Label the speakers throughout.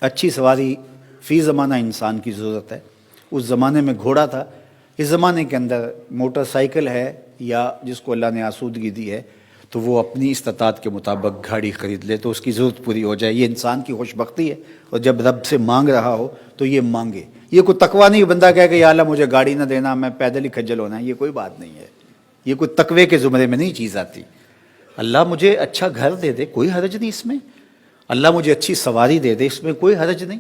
Speaker 1: अच्छी सवारी फ़ी ज़माना इंसान की ज़रूरत है। उस ज़माने में घोड़ा था, इस ज़माने के अंदर मोटरसाइकिल है या जिसको अल्लाह ने आसूदगी दी है तो वो अपनी इस्तात के मुताबिक गाड़ी ख़रीद ले तो उसकी ज़रूरत पूरी हो जाए। ये इंसान की खुशबख्ती है। और जब रब से मांग रहा हो तो ये मांगे। ये कोई तकवा नहीं बंदा कहे कि या अल्लाह मुझे गाड़ी ना देना, मैं पैदल ही खज्जल होना है, ये कोई बात नहीं है। ये कोई तकवे के ज़ुमरे में नहीं चीज़ आती। अल्लाह मुझे अच्छा घर दे दे, कोई हरज नहीं इसमें। अल्लाह मुझे अच्छी सवारी दे दे, इसमें कोई हरज नहीं।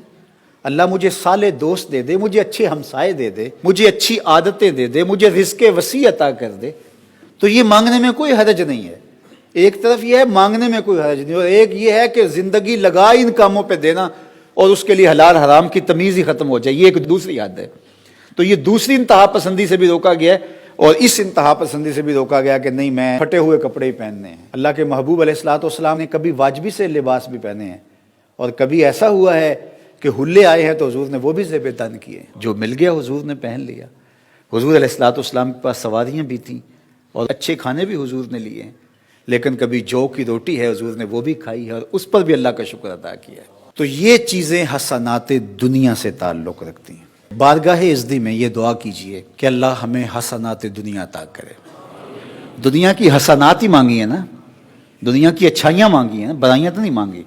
Speaker 1: अल्लाह मुझे साले दोस्त दे दे, मुझे अच्छे हमसाए दे दे, मुझे अच्छी आदतें दे दे, मुझे रिज़्क़ वसी अता कर दे, तो ये मांगने में कोई हरज नहीं है। एक तरफ ये है मांगने में कोई हरज नहीं, और एक ये है कि ज़िंदगी लगा इन कामों पे देना और उसके लिए हलाल हराम की तमीज़ ही ख़त्म हो जाए, ये एक दूसरी हद है। तो ये दूसरी इंतहा पसंदी से भी रोका गया है, और इस इंतहा पसंदी से भी रोका गया कि नहीं मैं फटे हुए कपड़े ही पहनने हैं। अल्लाह के महबूब अलैहिस्सलाम ने कभी वाजबी से लिबास भी पहने हैं, और कभी ऐसा हुआ है कि हुल्ले आए हैं तो हुजूर ने वो भी ज़ेब तन किए। जो मिल गया हुजूर ने पहन लिया। हुजूर अलैहिस्सलाम के पास सवारियाँ भी थीं और अच्छे खाने भी हुजूर ने लिए हैं, लेकिन कभी जौ की रोटी है हुजूर ने वो भी खाई है और उस पर भी अल्लाह का शुक्र अदा किया है। तो ये चीज़ें हसनात दुनिया से ताल्लुक़ रखती हैं। बारगाह इज़्ज़ी में ये दुआ कीजिए कि अल्लाह हमें हसनात दुनिया अता करे। दुनिया की हसनात ही मांगी है ना, दुनिया की अच्छाइयाँ मांगी हैं ना, बुराइयाँ तो नहीं मांगी।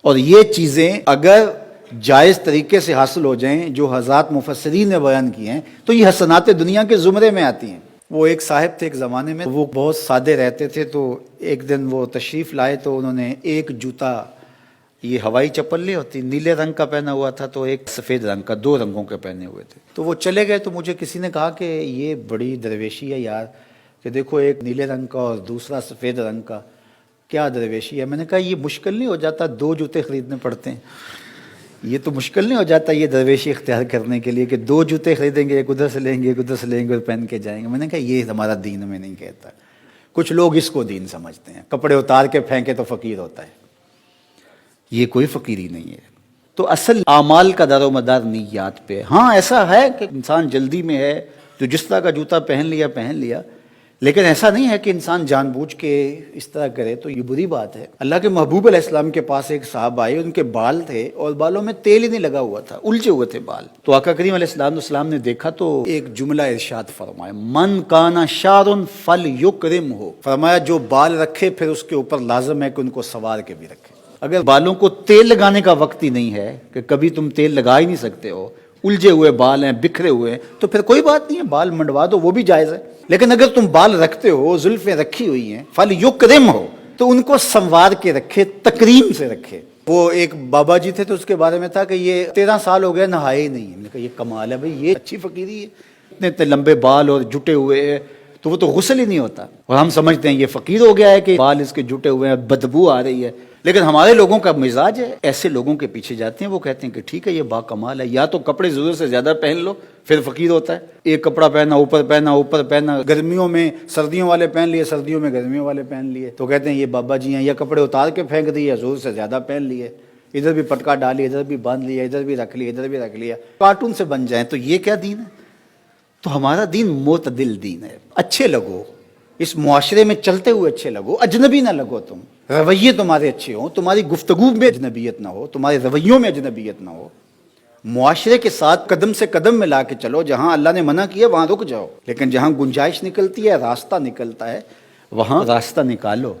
Speaker 1: और ये चीज़ें अगर जायज़ तरीके से हासिल हो जाएं जो हज़रात मुफस्सिरीन ने बयान किए हैं तो ये हसनात दुनिया के ज़ुमरे में आती हैं। वो एक साहिब थे एक ज़माने में, वो बहुत सादे रहते थे। तो एक दिन वो तशरीफ़ लाए तो उन्होंने एक जूता, ये हवाई चप्पल नहीं होती, नीले रंग का पहना हुआ था, तो एक सफ़ेद रंग का, दो रंगों के पहने हुए थे। तो वो चले गए तो मुझे किसी ने कहा कि ये बड़ी दरवेशी है यार, कि देखो एक नीले रंग का और दूसरा सफ़ेद रंग का, क्या दरवेशी है। मैंने कहा ये मुश्किल नहीं हो जाता, दो जूते ख़रीदने पड़ते हैं। ये तो मुश्किल नहीं हो जाता ये दरवेशी इख्तियार करने के लिए कि दो जूते खरीदेंगे, एक उधर से लेंगे, एक उधर से लेंगे और पहन के जाएंगे। मैंने कहा ये हमारा दीन में नहीं कहता। कुछ लोग इसको दीन समझते हैं, कपड़े उतार के फेंके तो फ़कीर होता है। ये कोई फ़कीरी नहीं है। तो असल आमाल का दारोमदार निय्यात पे। हाँ ऐसा है कि इंसान जल्दी में है तो जिस तरह का जूता पहन लिया, लेकिन ऐसा नहीं है कि इंसान जानबूझ के इस तरह करे, तो ये बुरी बात है। अल्लाह के महबूब अलैहिस्सलाम के पास एक साहब आए, उनके बाल थे और बालों में तेल ही नहीं लगा हुआ था, उलझे हुए थे बाल। तो आका करीम अलैहिस्सलाम ने देखा तो एक जुमला इरशाद फरमाया, मन काना शारुन फल युकरिम हो। फरमाया जो बाल रखे फिर उसके ऊपर लाजम है कि उनको सवार के भी रखे। अगर बालों को तेल लगाने का वक्त ही नहीं है कि कभी तुम तेल लगा ही नहीं सकते हो, उलझे हुए बाल हैं, बिखरे हुए हैं, तो फिर कोई बात नहीं है, बाल मंडवा दो, वो भी जायज़ है। लेकिन अगर तुम बाल रखते हो, जुल्फें रखी हुई हैं, फल युकरिम हो, तो उनको संवार के रखे, तकरीम से रखे। वो एक बाबा जी थे तो उसके बारे में था कि ये 13 साल हो गए नहाए ही नहीं। मैंने कहा ये कमाल है भाई, ये अच्छी फ़कीरी है, इतने इतने लंबे बाल और जुटे हुए हैं, तो वो तो गुस्ल ही नहीं होता। और हम समझते हैं ये फ़कीर हो गया है कि बाल इसके जुटे हुए हैं, बदबू आ रही है। लेकिन हमारे लोगों का मिजाज है, ऐसे लोगों के पीछे जाते हैं, वो कहते हैं कि ठीक है ये बाकमाल है, या तो कपड़े ज़रूरत से ज़्यादा पहन लो फिर फ़कीर होता है। एक कपड़ा पहना, ऊपर पहना, गर्मियों में सर्दियों वाले पहन लिए, सर्दियों में गर्मियों वाले पहन लिए, तो कहते हैं ये बाबा जी हैं। या कपड़े उतार के फेंक दिए, ज़रूरत से ज़्यादा पहन लिए, इधर भी पटका डाली, इधर भी बांध लिया, इधर भी रख लिया, इधर भी रख लिया, कार्टून से बन जाए। तो ये क्या दीन है? तो हमारा दीन मोतदिल दीन है। अच्छे लगो, इस मुआशरे में चलते हुए अच्छे लगो, अजनबी ना लगो। तुम रवैये तुम्हारे अच्छे हो, तुम्हारी गुफ्तगू में अजनबियत ना हो, तुम्हारे रवैयों में अजनबियत ना हो। मुआशरे के साथ कदम से कदम मिला के चलो, जहां अल्लाह ने मना किया वहां रुक जाओ, लेकिन जहां गुंजाइश निकलती है, रास्ता निकलता है, वहां रास्ता निकालो।